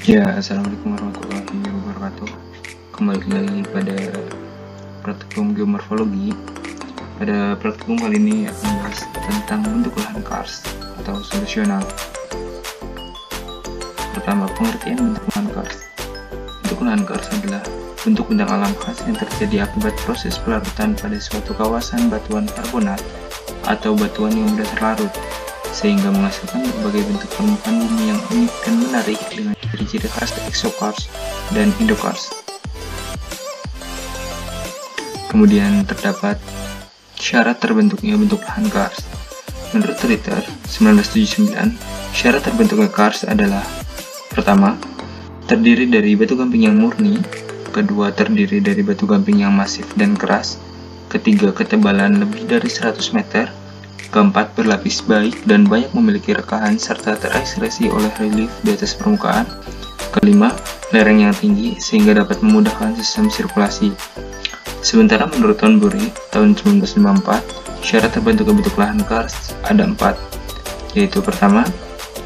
Ya, assalamualaikum warahmatullahi wabarakatuh. Kembali lagi pada praktikum geomorfologi. Pada praktikum kali ini akan membahas tentang bentuk lahan karst atau solusional. Pertama, pengertian bentuk lahan karst. Bentuk lahan karst adalah bentuk bentang alam khas yang terjadi akibat proses pelarutan pada suatu kawasan batuan karbonat atau batuan yang mudah terlarut, sehingga menghasilkan berbagai bentuk permukaan bumi yang unik dan menarik dengan ciri-ciri khas exokarst dan endokarst. Kemudian terdapat syarat terbentuknya bentuk lahan karst. Menurut Ritter 1979, syarat terbentuknya karst adalah: pertama, terdiri dari batu gamping yang murni; kedua, terdiri dari batu gamping yang masif dan keras; ketiga, ketebalan lebih dari 100 meter; keempat, berlapis baik dan banyak memiliki rekahan serta terekspresi oleh relief di atas permukaan; kelima, lereng yang tinggi sehingga dapat memudahkan sistem sirkulasi. Sementara menurut Thornbury tahun 1954, syarat terbentuknya bentuk lahan karst ada 4, yaitu: pertama,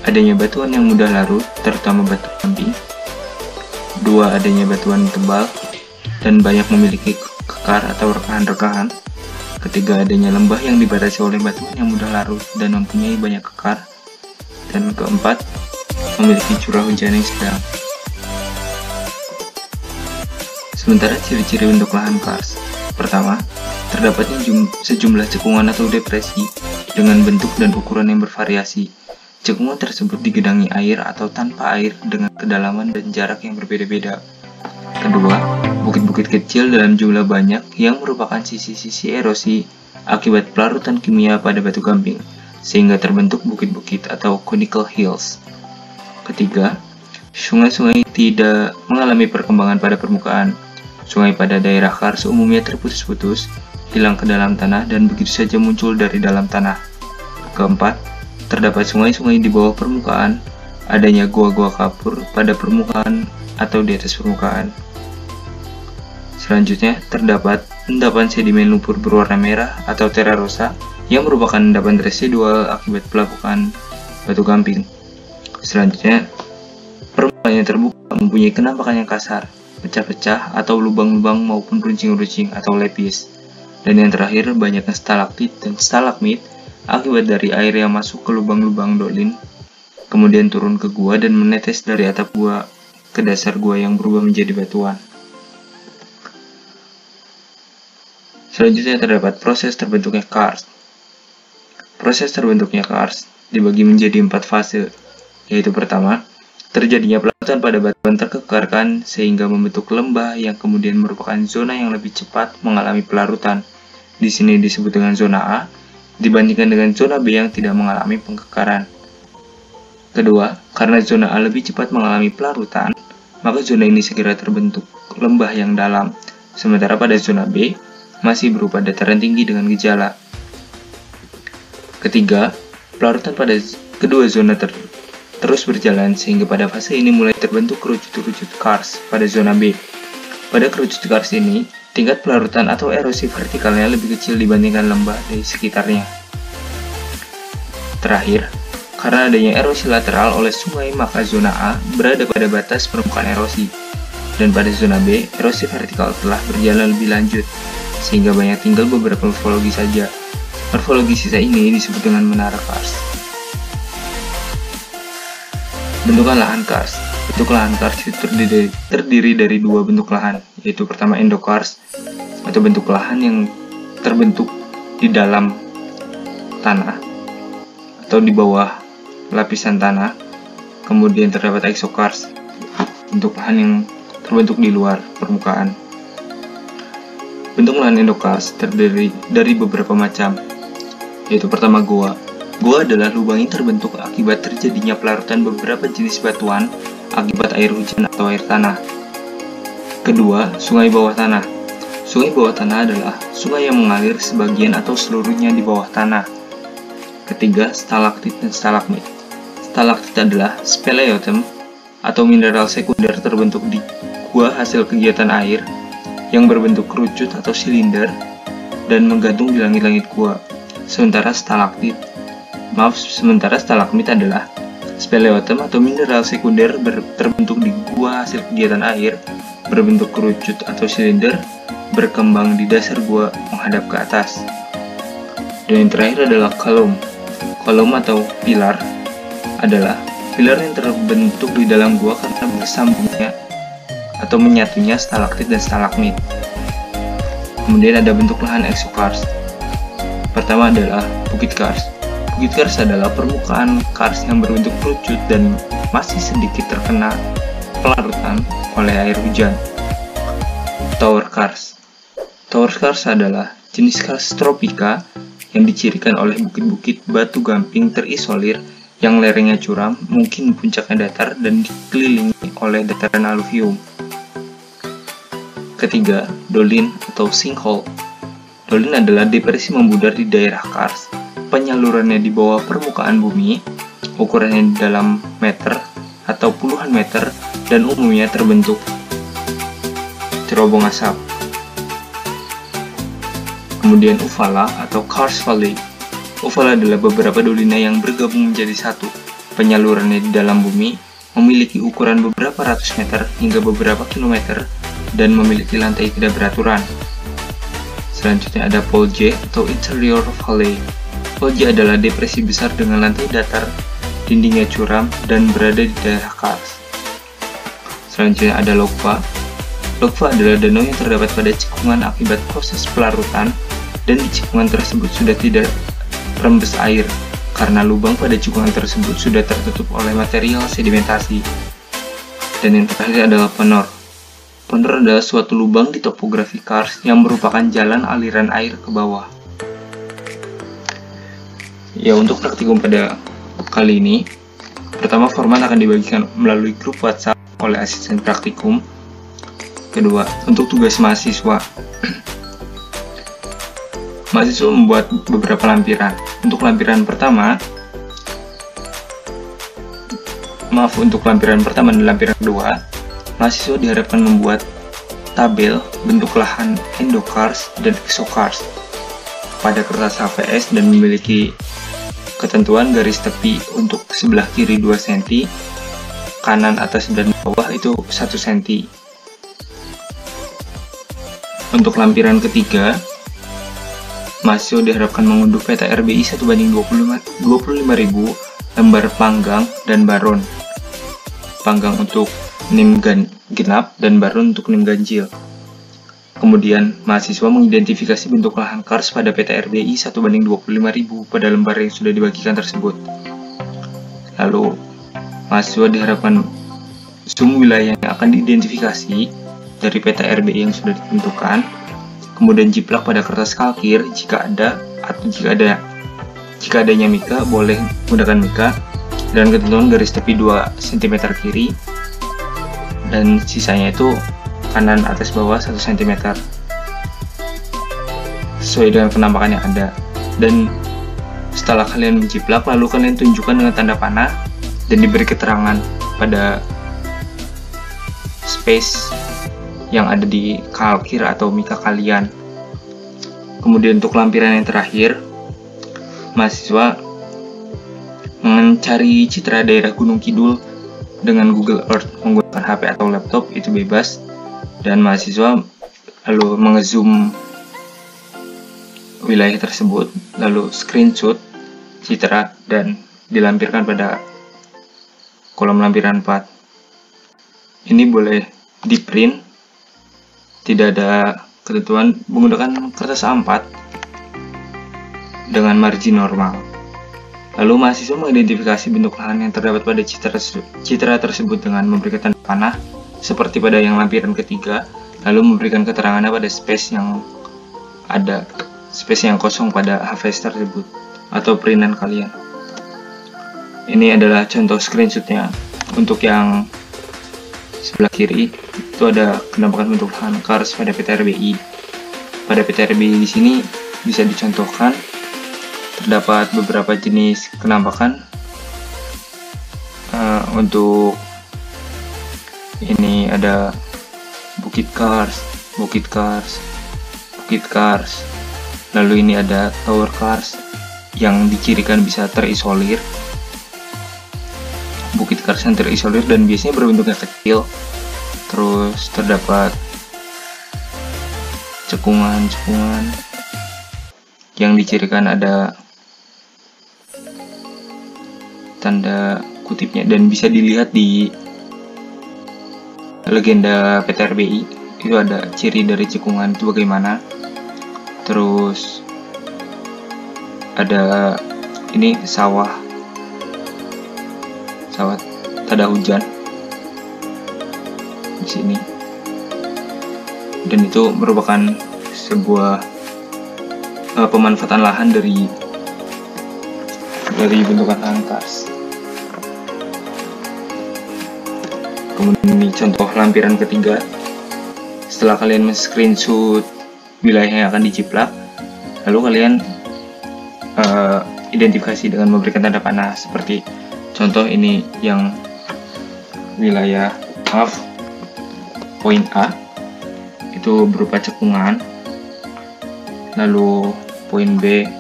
adanya batuan yang mudah larut, terutama batu gamping; dua, adanya batuan tebal dan banyak memiliki kekar atau rekahan-rekahan; ketiga, adanya lembah yang dibatasi oleh batuan yang mudah larut dan mempunyai banyak kekar; dan keempat, memiliki curah hujan yang sedang. Sementara ciri-ciri bentuk lahan karst: pertama, terdapatnya sejumlah cekungan atau depresi dengan bentuk dan ukuran yang bervariasi. Cekungan tersebut digenangi air atau tanpa air dengan kedalaman dan jarak yang berbeda-beda. Kedua, bukit-bukit kecil dalam jumlah banyak yang merupakan sisi-sisi erosi akibat pelarutan kimia pada batu gamping, sehingga terbentuk bukit-bukit atau conical hills. Ketiga, sungai-sungai tidak mengalami perkembangan pada permukaan. Sungai pada daerah karst umumnya terputus-putus, hilang ke dalam tanah, dan begitu saja muncul dari dalam tanah. Keempat, terdapat sungai-sungai di bawah permukaan, adanya gua-gua kapur pada permukaan atau di atas permukaan. Selanjutnya, terdapat endapan sedimen lumpur berwarna merah atau terra rosa yang merupakan endapan residual akibat pelapukan batu gamping. Selanjutnya, permukaan yang terbuka mempunyai kenampakan yang kasar, pecah-pecah atau lubang-lubang maupun runcing-runcing atau lepis. Dan yang terakhir, banyaknya stalaktit dan stalagmit akibat dari air yang masuk ke lubang-lubang dolin, kemudian turun ke gua dan menetes dari atap gua ke dasar gua yang berubah menjadi batuan. Selanjutnya terdapat proses terbentuknya karst. Proses terbentuknya karst dibagi menjadi 4 fase, yaitu: pertama, terjadinya pelarutan pada batuan terkekarkan sehingga membentuk lembah yang kemudian merupakan zona yang lebih cepat mengalami pelarutan. Di sini disebut dengan zona A, dibandingkan dengan zona B yang tidak mengalami pengkekaran. Kedua, karena zona A lebih cepat mengalami pelarutan, maka zona ini segera terbentuk lembah yang dalam, sementara pada zona B masih berupa dataran tinggi dengan gejala. Ketiga, pelarutan pada kedua zona terus berjalan sehingga pada fase ini mulai terbentuk kerucut-kerucut karst pada zona B. Pada kerucut karst ini, tingkat pelarutan atau erosi vertikalnya lebih kecil dibandingkan lembah di sekitarnya. Terakhir, karena adanya erosi lateral oleh sungai, maka zona A berada pada batas permukaan erosi, dan pada zona B, erosi vertikal telah berjalan lebih lanjut, sehingga banyak tinggal beberapa morfologi saja. Morfologi sisa ini disebut dengan menara karst. Bentukan lahan karst. Bentuk lahan karst itu terdiri dari dua bentuk lahan, yaitu: pertama, endokarst atau bentuk lahan yang terbentuk di dalam tanah atau di bawah lapisan tanah. Kemudian terdapat exokarst, bentuk lahan yang terbentuk di luar permukaan. Bentuk lahan endokarst terdiri dari beberapa macam, yaitu: pertama, gua. Gua adalah lubang yang terbentuk akibat terjadinya pelarutan beberapa jenis batuan akibat air hujan atau air tanah. Kedua, sungai bawah tanah. Sungai bawah tanah adalah sungai yang mengalir sebagian atau seluruhnya di bawah tanah. Ketiga, stalaktit dan stalagmit. Stalaktit adalah speleotem atau mineral sekunder terbentuk di gua hasil kegiatan air yang berbentuk kerucut atau silinder dan menggantung di langit-langit gua. Sementara stalagmit adalah Speleotem atau mineral sekunder terbentuk di gua hasil kegiatan air, berbentuk kerucut atau silinder, berkembang di dasar gua menghadap ke atas. Dan yang terakhir adalah kolom. Kolom atau pilar adalah pilar yang terbentuk di dalam gua karena bersambungnya atau menyatunya stalaktit dan stalagmit. Kemudian ada bentuk lahan exokars. Pertama adalah bukit kars. Bukit kars adalah permukaan kars yang berbentuk kerucut dan masih sedikit terkena pelarutan oleh air hujan. Tower kars. Tower kars adalah jenis kars tropika yang dicirikan oleh bukit-bukit batu gamping terisolir yang lerengnya curam, mungkin puncaknya datar dan dikelilingi oleh dataran aluvium. Ketiga, dolin atau sinkhole. Dolin adalah depresi membudar di daerah kars. Penyalurannya di bawah permukaan bumi, ukurannya di dalam meter atau puluhan meter, dan umumnya terbentuk cerobong asap. Kemudian uvala atau karst valley. Uvala adalah beberapa dolina yang bergabung menjadi satu. Penyalurannya di dalam bumi, memiliki ukuran beberapa ratus meter hingga beberapa kilometer, dan memiliki lantai tidak beraturan. Selanjutnya ada polje atau interior valley. Polje adalah depresi besar dengan lantai datar, dindingnya curam, dan berada di daerah kars. Selanjutnya ada lokva. Lokva adalah danau yang terdapat pada cekungan akibat proses pelarutan, dan di cekungan tersebut sudah tidak rembes air, karena lubang pada cekungan tersebut sudah tertutup oleh material sedimentasi. Dan yang terakhir adalah ponor. Ponor adalah suatu lubang di topografi kars yang merupakan jalan aliran air ke bawah. Ya, untuk praktikum pada kali ini, pertama format akan dibagikan melalui grup WhatsApp oleh asisten praktikum. Kedua, untuk tugas mahasiswa. Mahasiswa membuat beberapa lampiran. Untuk lampiran pertama dan lampiran kedua, mahasiswa diharapkan membuat tabel bentuk lahan endokars dan exokars pada kertas HVS dan memiliki ketentuan garis tepi untuk sebelah kiri 2 cm, kanan atas dan bawah itu 1 cm. Untuk lampiran ketiga, mahasiswa diharapkan mengunduh peta RBI 1:25.000 lembar panggang dan baron. Panggang untuk NIM genap dan baron untuk NIM ganjil. Kemudian, mahasiswa mengidentifikasi bentuk lahan kars pada peta RBI 1:25.000 pada lembar yang sudah dibagikan tersebut. Lalu, mahasiswa diharapkan zoom wilayah yang akan diidentifikasi dari peta RBI yang sudah ditentukan, kemudian jiplak pada kertas kalkir jika ada, atau jika adanya mika, boleh menggunakan mika, dan ketentuan garis tepi 2 cm kiri, dan sisanya itu kanan atas bawah 1 cm sesuai dengan penampakan yang ada. Dan setelah kalian menjiplak, lalu kalian tunjukkan dengan tanda panah dan diberi keterangan pada space yang ada di kalkir atau mika kalian. Kemudian untuk lampiran yang terakhir, mahasiswa mencari citra daerah Gunung Kidul dengan Google Earth menggunakan HP atau laptop, itu bebas. Dan mahasiswa lalu mengezoom wilayah tersebut, lalu screenshot citra dan dilampirkan pada kolom lampiran 4. Ini boleh di print, tidak ada ketentuan, menggunakan kertas A4 dengan margin normal. Lalu mahasiswa mengidentifikasi bentuk lahan yang terdapat pada citra tersebut dengan memberikan tanda panah seperti pada yang lampiran ketiga, lalu memberikan keterangannya pada space yang kosong pada HVS tersebut atau printan kalian. Ini adalah contoh screenshotnya. Untuk yang sebelah kiri itu ada penampakan bentuk lahan kars pada peta RBI. Pada peta RBI di sini bisa dicontohkan terdapat beberapa jenis penampakan. Untuk ini ada bukit kars, lalu ini ada tower kars yang dicirikan bisa terisolir. bukit kars yang terisolir dan biasanya berbentuknya kecil. Terus terdapat cekungan-cekungan yang dicirikan ada tanda kutipnya, dan bisa dilihat di legenda PTRBI itu ada ciri dari cekungan itu bagaimana. Terus ada ini sawah tada hujan di sini, dan itu merupakan sebuah pemanfaatan lahan dari bentukan lahan kars. Kemudian ini contoh lampiran ketiga. Setelah kalian men-screenshot wilayah yang akan diciplak, lalu kalian identifikasi dengan memberikan tanda panah. Seperti contoh ini yang wilayah poin A itu berupa cekungan, lalu poin B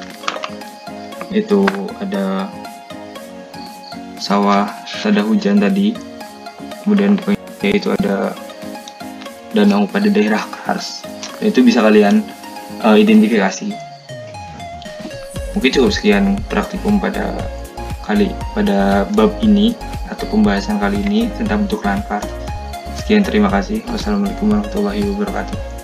itu ada sawah tada hujan tadi, kemudian poin C itu ada danau pada daerah kars. Itu bisa kalian identifikasi. Mungkin cukup sekian praktikum pada bab ini atau pembahasan kali ini tentang bentuk lahan kars. Sekian, terima kasih. Wassalamualaikum warahmatullahi wabarakatuh.